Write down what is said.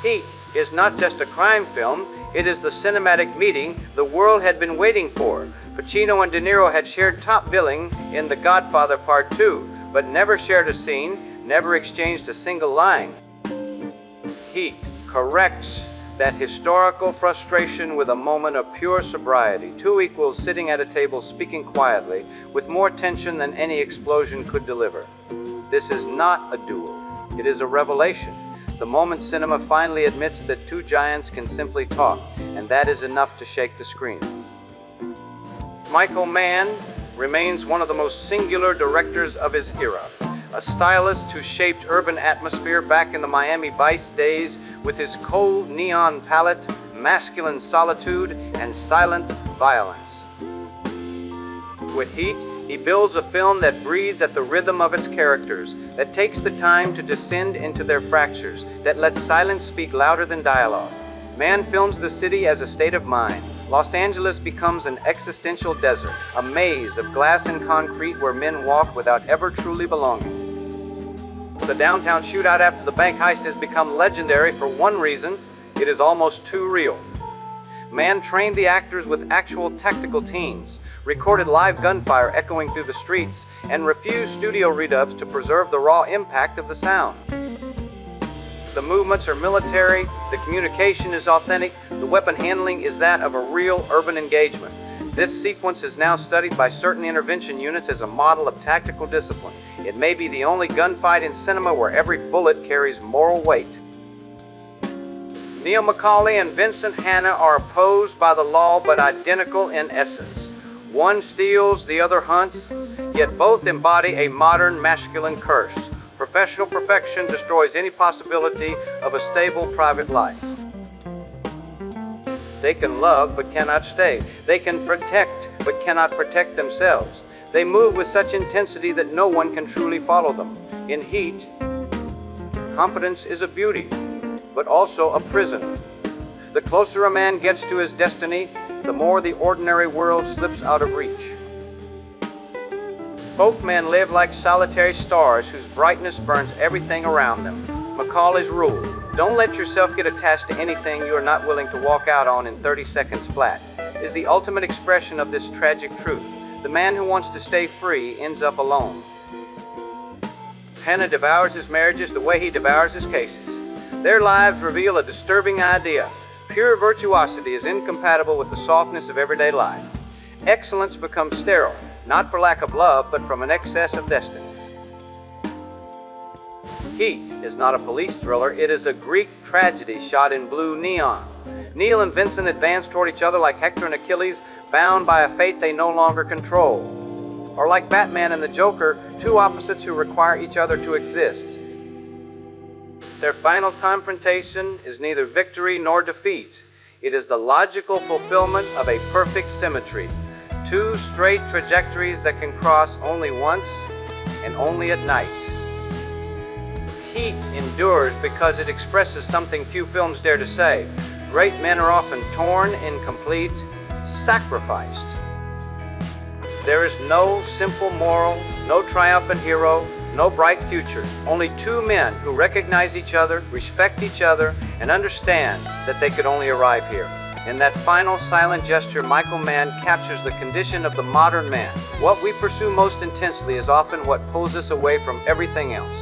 Heat is not just a crime film, it is the cinematic meeting the world had been waiting for. Pacino and De Niro had shared top billing in The Godfather Part 2, but never shared a scene, never exchanged a single line. Heat corrects that historical frustration with a moment of pure sobriety. Two equals sitting at a table speaking quietly, with more tension than any explosion could deliver. This is not a duel, it is a revelation. The moment cinema finally admits that two giants can simply talk, and that is enough to shake the screen. Michael Mann remains one of the most singular directors of his era, a stylist who shaped urban atmosphere back in the Miami Vice days with his cold neon palette, masculine solitude, and silent violence. With Heat, he builds a film that breathes at the rhythm of its characters, that takes the time to descend into their fractures, that lets silence speak louder than dialogue. Mann films the city as a state of mind. Los Angeles becomes an existential desert, a maze of glass and concrete where men walk without ever truly belonging. The downtown shootout after the bank heist has become legendary for one reason: it is almost too real. Mann trained the actors with actual tactical teams, recorded live gunfire echoing through the streets, and refused studio redubs to preserve the raw impact of the sound. The movements are military, the communication is authentic, the weapon handling is that of a real urban engagement. This sequence is now studied by certain intervention units as a model of tactical discipline. It may be the only gunfight in cinema where every bullet carries moral weight. Neil McCauley and Vincent Hanna are opposed by the law but identical in essence. One steals, the other hunts, yet both embody a modern masculine curse. Professional perfection destroys any possibility of a stable private life. They can love but cannot stay. They can protect but cannot protect themselves. They move with such intensity that no one can truly follow them. In Heat, competence is a beauty, but also a prison. The closer a man gets to his destiny, the more the ordinary world slips out of reach. Both men live like solitary stars whose brightness burns everything around them. Macaulay's rule: don't let yourself get attached to anything you are not willing to walk out on in 30 seconds flat, is the ultimate expression of this tragic truth. The man who wants to stay free ends up alone. Hanna devours his marriages the way he devours his cases. Their lives reveal a disturbing idea. Pure virtuosity is incompatible with the softness of everyday life. Excellence becomes sterile, not for lack of love, but from an excess of destiny. Heat is not a police thriller, it is a Greek tragedy shot in blue neon. Neil and Vincent advance toward each other like Hector and Achilles, bound by a fate they no longer control. Or like Batman and the Joker, two opposites who require each other to exist. Their final confrontation is neither victory nor defeat. It is the logical fulfillment of a perfect symmetry. Two straight trajectories that can cross only once and only at night. Heat endures because it expresses something few films dare to say. Great men are often torn, incomplete, sacrificed. There is no simple moral, no triumphant hero, no bright future. Only two men who recognize each other, respect each other, and understand that they could only arrive here. In that final silent gesture, Michael Mann captures the condition of the modern man. What we pursue most intensely is often what pulls us away from everything else.